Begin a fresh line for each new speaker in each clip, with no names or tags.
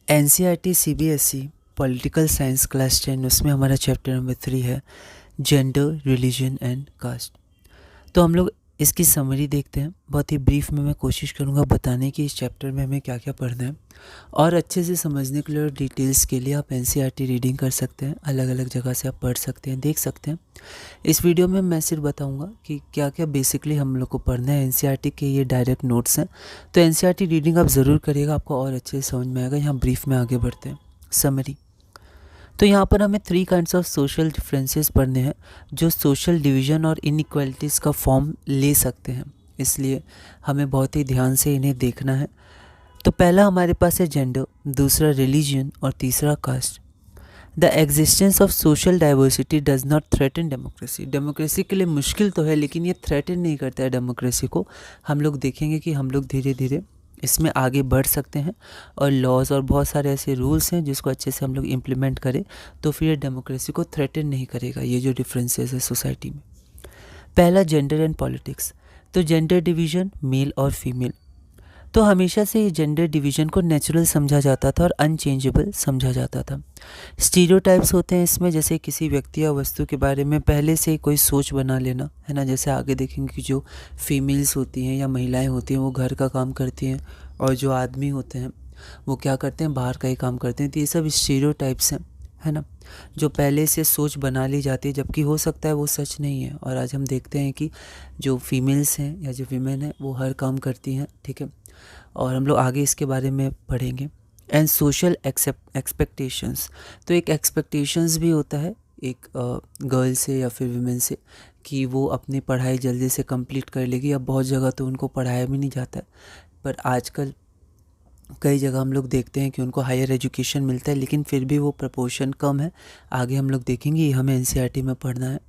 NCERT CBSE political science class 10 उसमें हमारा chapter number 3 है जेंडर रिलीजन एंड कास्ट। तो हम लोग इसकी समरी देखते हैं। बहुत ही ब्रीफ में मैं कोशिश करूंगा बताने की इस चैप्टर में हमें क्या क्या पढ़ना है, और अच्छे से समझने के लिए और डिटेल्स के लिए आप एनसीईआरटी रीडिंग कर सकते हैं। अलग अलग जगह से आप पढ़ सकते हैं, देख सकते हैं। इस वीडियो में मैं सिर्फ बताऊंगा कि क्या क्या बेसिकली हम लोग को पढ़ना है। एनसीईआरटी के ये डायरेक्ट नोट्स हैं, तो एनसीईआरटी रीडिंग आप ज़रूर करिएगा, आपको और अच्छे से समझ में आएगा। यहाँ ब्रीफ में आगे बढ़ते हैं। समरी, तो यहाँ पर हमें 3 काइंड्स ऑफ सोशल डिफरेंसेस पढ़ने हैं जो सोशल डिवीज़न और इनइक्वालिटीज़ का फॉर्म ले सकते हैं, इसलिए हमें बहुत ही ध्यान से इन्हें देखना है। तो पहला हमारे पास है जेंडर, दूसरा रिलीजन और तीसरा caste. The existence of social diversity does not threaten democracy. Democracy के लिए मुश्किल तो है, लेकिन ये थ्रेटन नहीं करता है डेमोक्रेसी को। हम लोग देखेंगे कि हम लोग धीरे धीरे इसमें आगे बढ़ सकते हैं, और लॉज और बहुत सारे ऐसे रूल्स हैं जिसको अच्छे से हम लोग इम्प्लीमेंट करें तो फिर डेमोक्रेसी को थ्रेटन नहीं करेगा। ये जो डिफरेंसेस है सोसाइटी में। पहला, जेंडर एंड पॉलिटिक्स। तो जेंडर डिवीज़न मेल और फीमेल, तो हमेशा से ये जेंडर डिवीज़न को नेचुरल समझा जाता था और अनचेंजेबल समझा जाता था। स्टीरियोटाइप्स होते हैं इसमें, जैसे किसी व्यक्ति या वस्तु के बारे में पहले से कोई सोच बना लेना, है ना। जैसे आगे देखेंगे कि जो फीमेल्स होती हैं या महिलाएं होती हैं वो घर का काम करती हैं, और जो आदमी होते हैं वो क्या करते हैं, बाहर का ही काम करते हैं। तो ये सब स्टीरियोटाइप्स हैं, है ना, जो पहले से सोच बना ली जाती है, जबकि हो सकता है वो सच नहीं है। और आज हम देखते हैं कि जो फीमेल्स हैं या जो वीमेन है वो हर काम करती हैं, ठीक है। और हम लोग आगे इसके बारे में पढ़ेंगे। एंड सोशल एक्सपेक्टेशंस, तो एक एक्सपेक्टेशंस भी होता है एक गर्ल से या फिर वीमेन से, कि वो अपनी पढ़ाई जल्दी से कंप्लीट कर लेगी। अब बहुत जगह तो उनको पढ़ाया भी नहीं जाता है, पर आजकल कई जगह हम लोग देखते हैं कि उनको हायर एजुकेशन मिलता है, लेकिन फिर भी वो प्रपोर्शन कम है। आगे हम लोग देखेंगे, ये हमें एनसीईआरटी में पढ़ना है।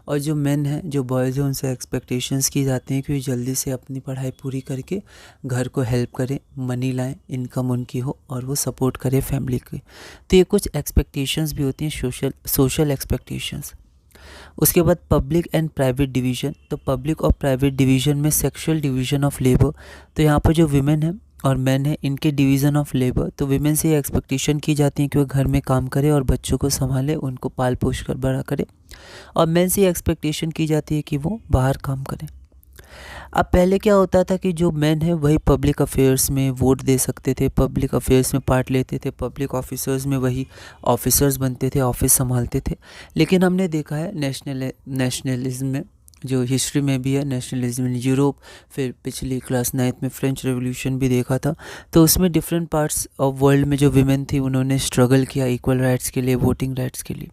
और जो मेन हैं, जो बॉयज़ हैं, उनसे एक्सपेक्टेशंस की जाती हैं कि वो जल्दी से अपनी पढ़ाई पूरी करके घर को हेल्प करें, मनी लाएं, इनकम उनकी हो और वो सपोर्ट करें फैमिली की। तो ये कुछ एक्सपेक्टेशंस भी होती हैं, सोशल एक्सपेक्टेशंस। उसके बाद पब्लिक एंड प्राइवेट डिवीज़न, तो पब्लिक और प्राइवेट डिवीज़न में सेक्शुअल डिवीज़न ऑफ लेबर। तो यहाँ पर जो विमेन है और मेन है, इनके डिवीज़न ऑफ लेबर। तो विमेन से ये एक्सपेक्टेशन की जाती है कि वो घर में काम करे और बच्चों को संभाले, उनको पाल पोष कर बड़ा करे। और मेन से ये एक्सपेक्टेशन की जाती है कि वो बाहर काम करें। अब पहले क्या होता था कि जो मेन है वही पब्लिक अफेयर्स में वोट दे सकते थे, पब्लिक अफेयर्स में पार्ट लेते थे, पब्लिक ऑफिसर्स में वही ऑफिसर्स बनते थे, ऑफिस संभालते थे। लेकिन हमने देखा है नेशनलिज्म में, जो हिस्ट्री में भी है, नेशनलिज्म इन यूरोप, फिर पिछली क्लास 9th में फ्रेंच रेवोल्यूशन भी देखा था। तो उसमें डिफरेंट पार्ट्स ऑफ वर्ल्ड में जो विमेन थी उन्होंने स्ट्रगल किया इक्वल राइट्स के लिए, वोटिंग राइट्स के लिए।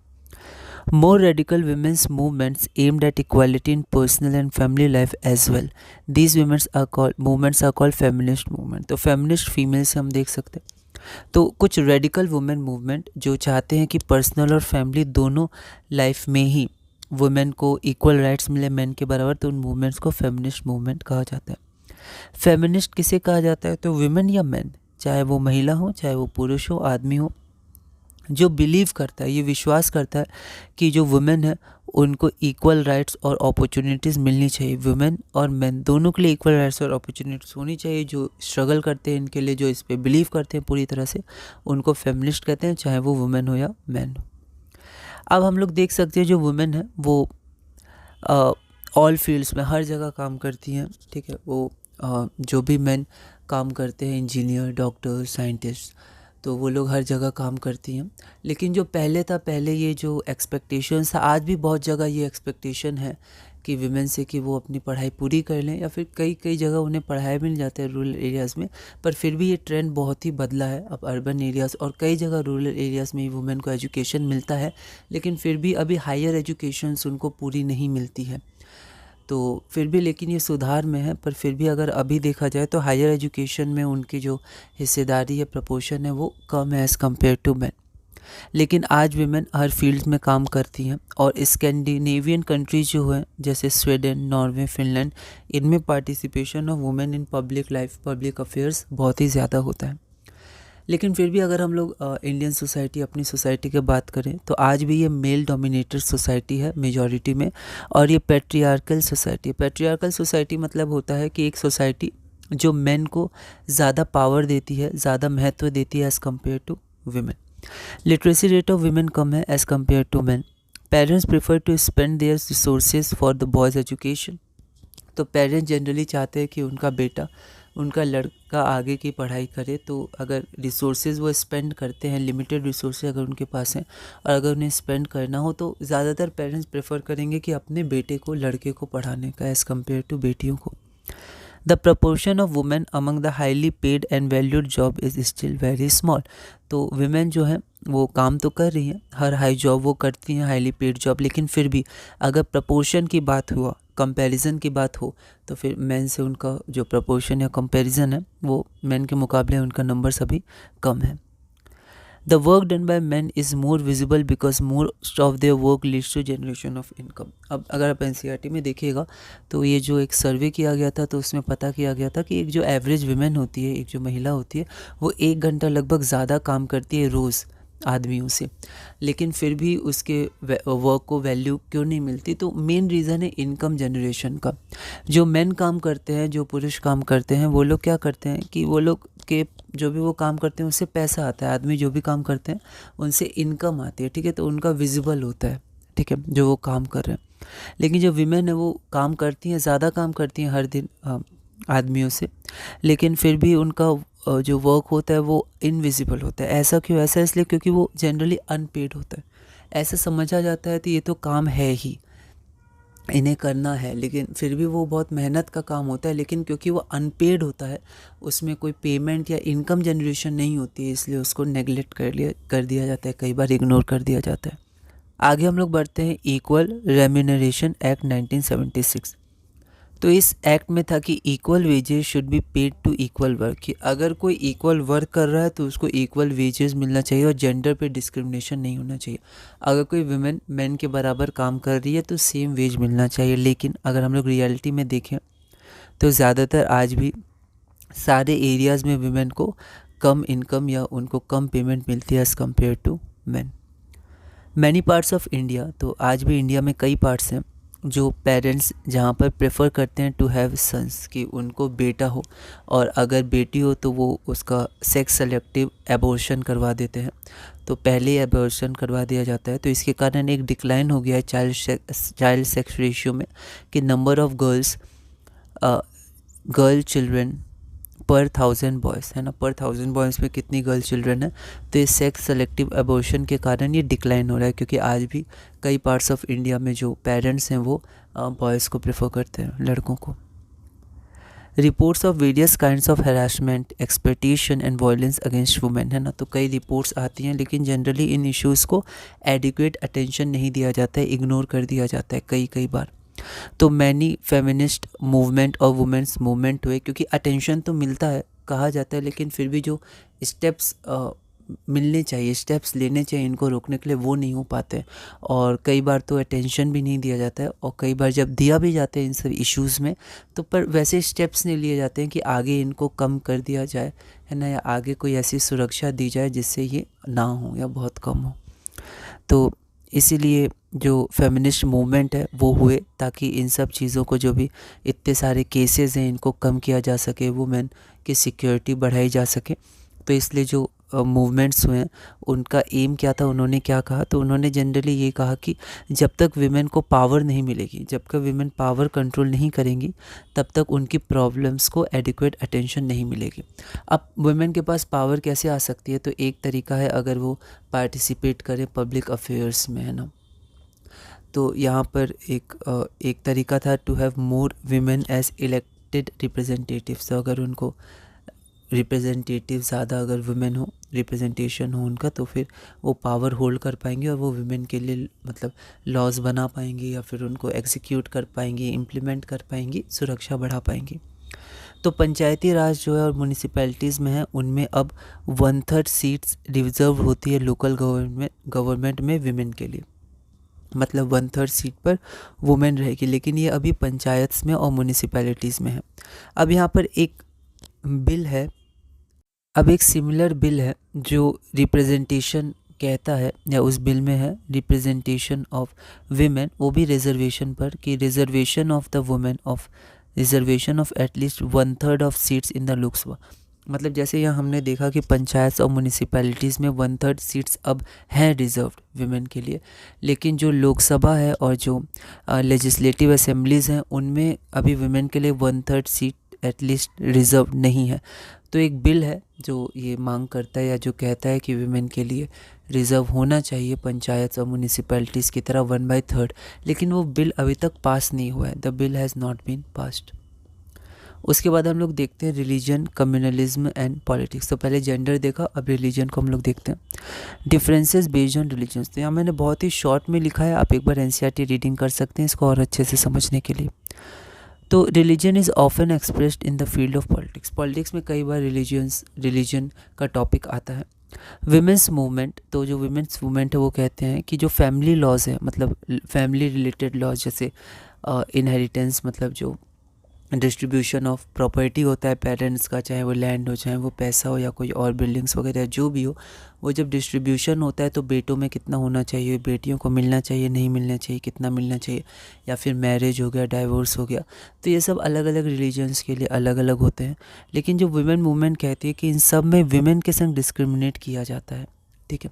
More radical women's movements aimed at equality in personal and family life as well. These movements are called feminist movement. तो feminist female से हम देख सकते हैं। तो कुछ रेडिकल वुमेन मूवमेंट जो चाहते हैं कि पर्सनल और फैमिली दोनों लाइफ में ही वुमेन को इक्वल राइट्स मिले मैन के बराबर, तो उन मूवमेंट्स को फेमिनिस्ट मूवमेंट कहा जाता है। फेमिनिस्ट किसे कहा जाता है, तो वुमेन या मैन, चाहे वो महिला हो चाहे वो पुरुष हो, आदमी हो, जो बिलीव करता है, ये विश्वास करता है कि जो वुमेन है उनको इक्वल राइट्स और अपॉर्चुनिटीज़ मिलनी चाहिए। वुमेन और मेन दोनों के लिए इक्वल राइट्स और अपॉर्चुनिटीज़ होनी चाहिए। जो स्ट्रगल करते हैं इनके लिए, जो इस पे बिलीव करते हैं पूरी तरह से, उनको फेमिनिस्ट कहते हैं, चाहे वो वुमेन हो या मैन हो। अब हम लोग देख सकते हैं जो वुमेन है वो ऑल फील्ड्स में हर जगह काम करती हैं, ठीक है। वो जो भी मेन काम करते हैं, इंजीनियर, डॉक्टर, साइंटिस्ट, तो वो लोग हर जगह काम करती हैं। लेकिन जो पहले था, पहले ये जो एक्सपेक्टेशंस था, आज भी बहुत जगह ये एक्सपेक्टेशन है कि विमेन से कि वो अपनी पढ़ाई पूरी कर लें, या फिर कई जगह उन्हें पढ़ाया भी नहीं जाता है रूरल एरियाज़ में। पर फिर भी ये ट्रेंड बहुत ही बदला है अब अर्बन एरियाज़, और कई जगह रूरल एरियाज़ में वुमेन को एजुकेशन मिलता है, लेकिन फिर भी अभी हायर एजुकेशंस उनको पूरी नहीं मिलती है। तो फिर भी, लेकिन ये सुधार में है, पर फिर भी अगर अभी देखा जाए तो हायर एजुकेशन में उनकी जो हिस्सेदारी है, प्रपोर्शन है, वो कम है एज़ कम्पेयर टू मैन। लेकिन आज विमेन हर फील्ड में काम करती हैं, और स्कैंडिनेवियन कंट्रीज जो हैं जैसे स्वीडन, नॉर्वे, फिनलैंड, इनमें participation of women in public life, public affairs बहुत ही ज़्यादा होता है। लेकिन फिर भी अगर हम लोग इंडियन सोसाइटी, अपनी सोसाइटी की बात करें, तो आज भी ये मेल डोमिनेटेड सोसाइटी है मेजॉरिटी में, और ये पैट्रियार्कल सोसाइटी। पैट्रियार्कल सोसाइटी मतलब होता है कि एक सोसाइटी जो मेन को ज़्यादा पावर देती है, ज़्यादा महत्व देती है as compare to women. Literacy rate of women कम है as compare to man. Parents prefer to spend their resources for the boys education. तो पेरेंट्स जनरली चाहते हैं कि उनका बेटा, उनका लड़का आगे की पढ़ाई करे, तो अगर रिसोर्सेज वो स्पेंड करते हैं, लिमिटेड रिसोर्सेज अगर उनके पास हैं और अगर उन्हें स्पेंड करना हो तो ज़्यादातर पेरेंट्स प्रेफर करेंगे कि अपने बेटे को, लड़के को पढ़ाने का एज़ कम्पेयर टू बेटियों को। The proportion of women among the highly paid and valued job is still very small. तो वुमेन जो है वो काम तो कर रही हैं, हर हाई जॉब वो करती हैं, हाईली पेड जॉब, लेकिन फिर भी अगर प्रपोर्शन की बात हुआ, कंपैरिजन की बात हो, तो फिर मेन से उनका जो प्रपोर्शन या कंपैरिजन है वो मेन के मुकाबले उनका नंबर्स अभी कम है। The work done by man is more visible because most of their work leads to generation of income. अब अगर आप एनसीईआरटी में देखिएगा तो ये जो एक सर्वे किया गया था तो उसमें पता किया गया था कि एक जो एवरेज वुमेन होती है, एक जो महिला होती है, वो 1 घंटा लगभग ज़्यादा काम करती है रोज़ आदमियों से, लेकिन फिर भी उसके वर्क को वैल्यू क्यों नहीं मिलती? तो मेन रीज़न है इनकम जनरेशन का। जो मेन काम करते हैं, जो पुरुष काम करते हैं, वो लोग क्या करते हैं कि वो लोग के जो भी वो काम करते हैं उससे पैसा आता है, आदमी जो भी काम करते हैं उनसे इनकम आती है, ठीक है, तो उनका विजिबल होता है, ठीक है, जो वो काम कर रहे हैं। लेकिन जो विमेन है वो काम करती हैं, ज़्यादा काम करती हैं हर दिन आदमियों से, लेकिन फिर भी उनका जो वर्क होता है वो इनविजिबल होता है। ऐसा क्यों? ऐसा इसलिए क्योंकि वो जनरली अनपेड होता है। ऐसा समझा जाता है कि ये तो काम है ही, इन्हें करना है, लेकिन फिर भी वो बहुत मेहनत का काम होता है, लेकिन क्योंकि वो अनपेड होता है, उसमें कोई पेमेंट या इनकम जनरेशन नहीं होती है, इसलिए उसको नेगलेक्ट कर दिया जाता है, कई बार इग्नोर कर दिया जाता है। आगे हम लोग बढ़ते हैं इक्वल रेम्यूनरेशन एक्ट 1976। तो इस एक्ट में था कि equal wages should be paid to equal work, कि अगर कोई इक्वल वर्क कर रहा है तो उसको इक्वल वेजेस मिलना चाहिए और जेंडर पे डिस्क्रिमिनेशन नहीं होना चाहिए। अगर कोई वुमेन मैन के बराबर काम कर रही है तो सेम वेज मिलना चाहिए। लेकिन अगर हम लोग रियलिटी में देखें तो ज़्यादातर आज भी सारे एरियाज़ में वुमेन को कम इनकम या उनको कम पेमेंट मिलती है as compare to man. Many parts of India, तो आज भी इंडिया में कई पार्ट्स हैं जो पेरेंट्स जहाँ पर प्रेफर करते हैं टू हैव सन्स, कि उनको बेटा हो, और अगर बेटी हो तो वो उसका सेक्स सेलेक्टिव एबॉर्शन करवा देते हैं, तो पहले एबॉर्शन करवा दिया जाता है। तो इसके कारण एक डिक्लाइन हो गया है चाइल्ड सेक्स रेशियो में, कि नंबर ऑफ गर्ल चिल्ड्रन पर 1000 बॉयज़ है ना, पर 1000 बॉयज़ में कितनी गर्ल चिल्ड्रन है। तो ये सेक्स सेलेक्टिव एबॉर्शन के कारण ये डिक्लाइन हो रहा है, क्योंकि आज भी कई पार्ट्स ऑफ इंडिया में जो पेरेंट्स हैं वो बॉयज़ को प्रेफर करते हैं, लड़कों को। Reports of various kinds of harassment, exploitation and violence against women, है ना, तो कई रिपोर्ट्स आती हैं, लेकिन जनरली इन इश्यूज़ को एडिक्वेट अटेंशन नहीं दिया जाता है, इग्नोर कर दिया जाता है कई बार। तो मैनी फेमिनिस्ट मूवमेंट और वुमेन्स मूवमेंट हुए, क्योंकि अटेंशन तो मिलता है कहा जाता है, लेकिन फिर भी जो स्टेप्स मिलने चाहिए, स्टेप्स लेने चाहिए इनको रोकने के लिए, वो नहीं हो पाते। और कई बार तो अटेंशन भी नहीं दिया जाता है, और कई बार जब दिया भी जाता है इन सब इश्यूज़ में, तो पर वैसे स्टेप्स नहीं लिए जाते हैं कि आगे इनको कम कर दिया जाए, है ना, या आगे कोई ऐसी सुरक्षा दी जाए जिससे ये ना हो या बहुत कम हो। तो इसीलिए जो फेमिनिस्ट मूवमेंट है वो हुए, ताकि इन सब चीज़ों को, जो भी इतने सारे केसेस हैं, इनको कम किया जा सके, वुमेन की सिक्योरिटी बढ़ाई जा सके। तो इसलिए जो मूवमेंट्स हुए हैं उनका एम क्या था, उन्होंने क्या कहा, तो उन्होंने जनरली ये कहा कि जब तक विमेन को पावर नहीं मिलेगी, जब तक विमेन पावर कंट्रोल नहीं करेंगी, तब तक उनकी प्रॉब्लम्स को एडिक्वेट अटेंशन नहीं मिलेगी। अब वुमेन के पास पावर कैसे आ सकती है? तो एक तरीका है अगर वो पार्टिसिपेट करें पब्लिक अफेयर्स में, है ना। तो यहाँ पर एक तरीका था to have more women as elected representatives. तो अगर उनको रिप्रेजेंटेटिव ज़्यादा, अगर वुमेन हो, रिप्रेजेंटेशन हो उनका, तो फिर वो पावर होल्ड कर पाएंगे और वो वुमेन के लिए मतलब लॉज बना पाएंगी, या फिर उनको एग्जीक्यूट कर पाएंगी, इम्प्लीमेंट कर पाएंगी, सुरक्षा बढ़ा पाएंगी। तो पंचायती राज जो है और म्यूनिसिपैलिटीज़ में है, उनमें अब 1/3 सीट्स रिजर्व होती है लोकल गवर्नमेंट में विमेन के लिए, मतलब 1/3 सीट पर वुमेन रहेगी। लेकिन ये अभी पंचायत में और म्यूनिसिपैलिटीज़ में है। अब यहाँ पर एक बिल है, अब एक सिमिलर बिल है जो रिप्रेजेंटेशन कहता है, या उस बिल में है रिप्रेजेंटेशन ऑफ विमेन, वो भी रिजर्वेशन पर, कि reservation of the women of reservation of at least 1/3 of seats in the Lok Sabha. मतलब जैसे यहाँ हमने देखा कि पंचायत और म्यूनिसिपैलिटीज़ में 1/3 सीट्स अब हैं रिजर्व्ड विमेन के लिए, लेकिन जो लोकसभा है और जो लेजिस्लेटिव असेंबलीज़ हैं उनमें अभी विमेन के लिए 1/3 सीट एटलीस्ट रिजर्व नहीं है। तो एक बिल है जो ये मांग करता है या जो कहता है कि विमेन के लिए रिज़र्व होना चाहिए पंचायत और म्यूनिसिपैलिटीज़ की तरह 1/3, लेकिन वो बिल अभी तक पास नहीं हुआ है। The bill has not been passed. उसके बाद हम लोग देखते हैं रिलीजन, कम्युनलिज्म एंड पॉलिटिक्स। तो पहले जेंडर देखा, अब रिलीजन को हम लोग देखते हैं। Differences based on religions. तो यहाँ मैंने बहुत ही शॉर्ट में लिखा है, आप एक बार एनसीईआरटी रीडिंग कर सकते हैं इसको और अच्छे से समझने के लिए। तो religion is often expressed in the field of politics. Politics में कई बार रिलीजन का टॉपिक आता है। विमेंस मूवमेंट, तो जो विमेंस मूवमेंट है वो कहते हैं कि जो फैमिली लॉज है, मतलब फैमिली रिलेटेड लॉज, जैसे इनहेरिटेंस, मतलब जो डिस्ट्रीब्यूशन ऑफ प्रॉपर्टी होता है पेरेंट्स का, चाहे वो लैंड हो, चाहे वो पैसा हो या कोई और बिल्डिंग्स वगैरह जो भी हो, वो जब डिस्ट्रीब्यूशन होता है तो बेटों में कितना होना चाहिए, बेटियों को मिलना चाहिए, नहीं मिलना चाहिए, कितना मिलना चाहिए, या फिर मैरिज हो गया, डाइवोर्स हो गया। तो ये सब अलग अलग रिलीजन्स के लिए अलग अलग होते हैं। लेकिन जो वुमेन मूवमेंट कहती है कि इन सब में विमेन के संग डिस्क्रिमिनेट किया जाता है। ठीक है,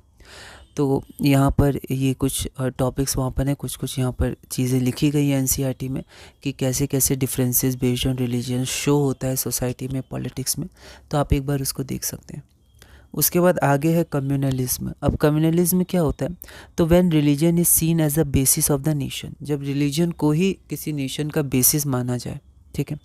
तो यहाँ पर ये कुछ टॉपिक्स वहाँ पर हैं, कुछ कुछ यहाँ पर चीज़ें लिखी गई हैं एनसीईआरटी में कि कैसे कैसे differences based on religion show होता है सोसाइटी में, पॉलिटिक्स में। तो आप एक बार उसको देख सकते हैं। उसके बाद आगे है कम्युनलिज्म। अब कम्युनलिज्म क्या होता है? तो when religion is seen as a basis of the nation, जब रिलीजन को ही किसी नेशन का बेसिस माना जाए। ठीक है,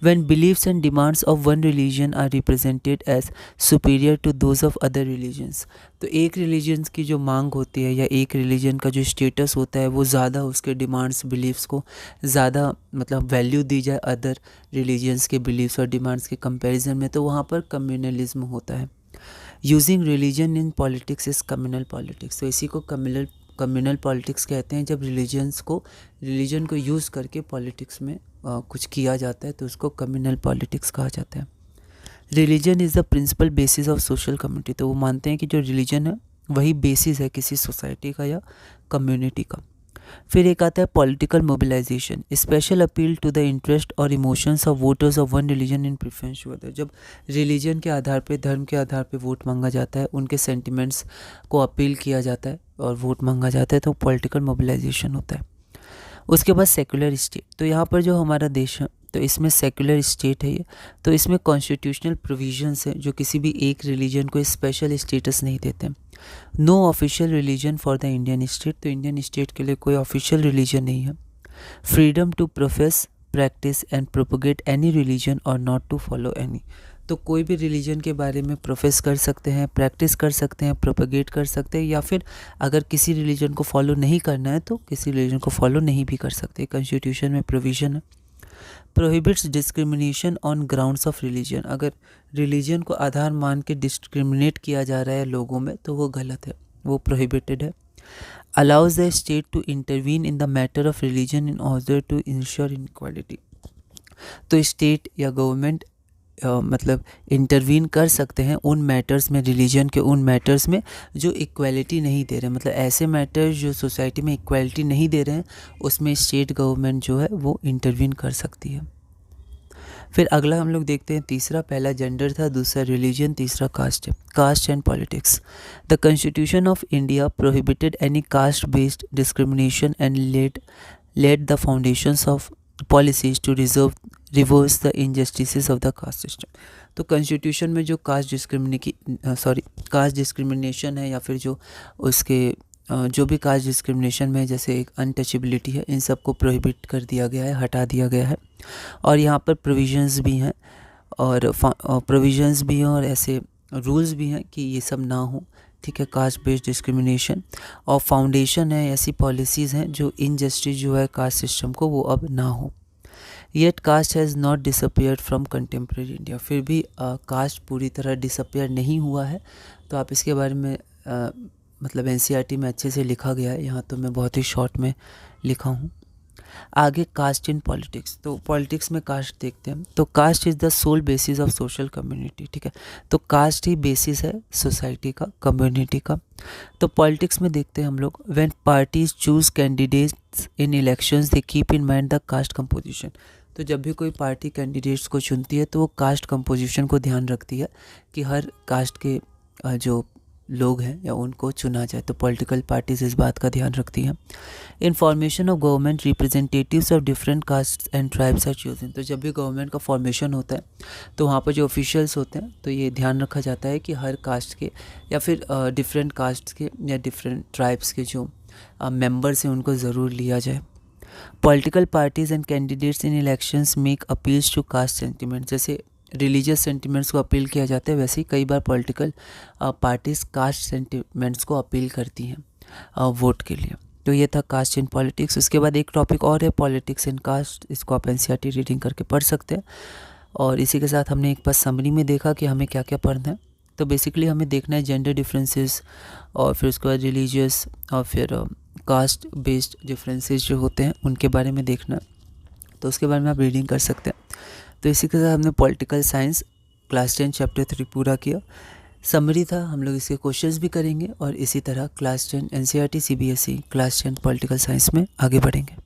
when beliefs and demands of one religion are represented as superior to those of other religions। तो एक रिलीजन्स की जो मांग होती है या एक रिलीजन का जो स्टेटस होता है वो ज़्यादा, उसके डिमांड्स बिलीव्स को ज़्यादा मतलब वैल्यू दी जाए अदर रिलीजन्स के बिलीव्स और डिमांड्स के कंपैरिजन में, तो वहाँ पर कम्युनलिज्म होता है। Using religion in politics is communal politics. तो इसी को कम्युनल पॉलिटिक्स कहते हैं, जब रिलीजन को यूज़ करके पॉलिटिक्स में कुछ किया जाता है तो उसको कम्युनल पॉलिटिक्स कहा जाता है। Religion is the principal basis of social community. तो वो मानते हैं कि जो रिलीजन है वही बेसिस है किसी सोसाइटी का या कम्युनिटी का। फिर एक आता है political mobilisation, special appeal to the interest और emotions of voters of one religion in preference to other. जब रिलीजन के आधार पे, धर्म के आधार पे वोट मांगा जाता है, उनके सेंटिमेंट्स को अपील किया जाता है और वोट मांगा जाता है, तो पॉलिटिकल मोबिलाइजेशन होता है। उसके बाद सेकुलर स्टेट। तो यहाँ पर जो हमारा देश है तो इसमें सेकुलर स्टेट है ये, तो इसमें कॉन्स्टिट्यूशनल प्रोविजंस है जो किसी भी एक रिलीजन को स्पेशल स्टेटस नहीं देते हैं। No official religion for the Indian state. तो इंडियन स्टेट के लिए कोई ऑफिशियल रिलीजन नहीं है। Freedom to profess, practice and propagate any religion और नॉट टू फॉलो एनी। तो कोई भी रिलीजन के बारे में प्रोफेस कर सकते हैं, प्रैक्टिस कर सकते हैं, प्रोपोगेट कर सकते हैं, या फिर अगर किसी रिलीजन को फॉलो नहीं करना है तो किसी रिलीजन को फॉलो नहीं भी कर सकते। कॉन्स्टिट्यूशन में प्रोविज़न है। Prohibits discrimination on grounds of religion. अगर रिलीजन को आधार मान के डिस्क्रिमिनेट किया जा रहा है लोगों में तो वो गलत है, वो प्रोहिबिटेड है। Allows the state to intervene in the matter of religion in order to ensure inequality. तो स्टेट या गवर्नमेंट मतलब इंटरवीन कर सकते हैं उन मैटर्स में, रिलीजन के उन मैटर्स में जो इक्वालिटी नहीं दे रहे हैं, मतलब ऐसे मैटर्स जो सोसाइटी में इक्वालिटी नहीं दे रहे हैं उसमें स्टेट गवर्नमेंट जो है वो इंटरवीन कर सकती है। फिर अगला हम लोग देखते हैं तीसरा, पहला जेंडर था, दूसरा रिलीजन, तीसरा कास्ट है। Caste and politics. The constitution of India prohibited any caste based discrimination and laid the foundations of policies to reverse the injustices of the caste system. तो कॉन्स्टिट्यूशन में जो कास्ट डिस्क्रिमिनेशन है या फिर जो उसके जो भी कास्ट डिस्क्रिमिनेशन में जैसे एक अनटचेबिलिटी है, इन सब को प्रोहिबिट कर दिया गया है, हटा दिया गया है। और यहाँ पर प्रोविजंस भी हैं और ऐसे रूल्स भी हैं कि ये सब ना हो। ठीक है, कास्ट बेस्ड डिस्क्रिमिनेशन और फाउंडेशन है, ऐसी पॉलिसीज़ हैं जो इनजस्टिस जो है कास्ट सिस्टम को वो अब ना हो। Yet caste has not disappeared from contemporary India. फिर भी कास्ट पूरी तरह डिसअपियर नहीं हुआ है। तो आप इसके बारे में मतलब एनसीईआरटी में अच्छे से लिखा गया है, यहाँ तो मैं बहुत ही शॉर्ट में लिखा हूँ। आगे कास्ट इन पॉलिटिक्स। तो पॉलिटिक्स में कास्ट देखते हैं। तो caste is the sole basis of social community. ठीक है, तो कास्ट ही बेसिस है सोसाइटी का, कम्युनिटी का। तो पॉलिटिक्स में देखते हैं हम लोग, when parties choose candidates in elections they keep in mind the caste composition. तो जब भी कोई पार्टी कैंडिडेट्स को चुनती है तो वो कास्ट कंपोजिशन को ध्यान रखती है कि हर कास्ट के जो लोग हैं या उनको चुना जाए। तो पॉलिटिकल पार्टीज इस बात का ध्यान रखती हैं। Information of government representatives of different caste and tribes are chosen. तो जब भी गवर्नमेंट का फॉर्मेशन होता है तो वहाँ पर जो ऑफिशियल्स होते हैं तो ये ध्यान रखा जाता है कि हर कास्ट के या फिर डिफरेंट कास्ट के या डिफरेंट ट्राइब्स के जो मेंबर्स हैं उनको ज़रूर लिया जाए। Political parties and candidates in elections make appeals to caste sentiment. जैसे रिलीजियस सेंटिमेंट्स को अपील किया जाता है, वैसे ही कई बार पॉलिटिकल पार्टीज कास्ट सेंटिमेंट्स को अपील करती हैं वोट के लिए। तो ये था कास्ट इन पॉलिटिक्स। उसके बाद एक टॉपिक और है पॉलिटिक्स इन कास्ट, इसको आप एनसीईआरटी रीडिंग करके पढ़ सकते हैं। और इसी के साथ हमने एक बार समरी में देखा कि हमें क्या क्या पढ़ना है। तो बेसिकली हमें देखना है जेंडर डिफरेंसेस, और फिर उसके बाद रिलीजियस और फिर कास्ट बेस्ड डिफरेंसेस जो होते हैं उनके बारे में देखना है। तो उसके बारे में आप रीडिंग कर सकते हैं। तो इसी के साथ हमने पॉलिटिकल साइंस क्लास 10 चैप्टर 3 पूरा किया। समरी था, हम लोग इसके क्वेश्चंस भी करेंगे और इसी तरह class 10 NCERT CBSE class 10 political science में आगे बढ़ेंगे।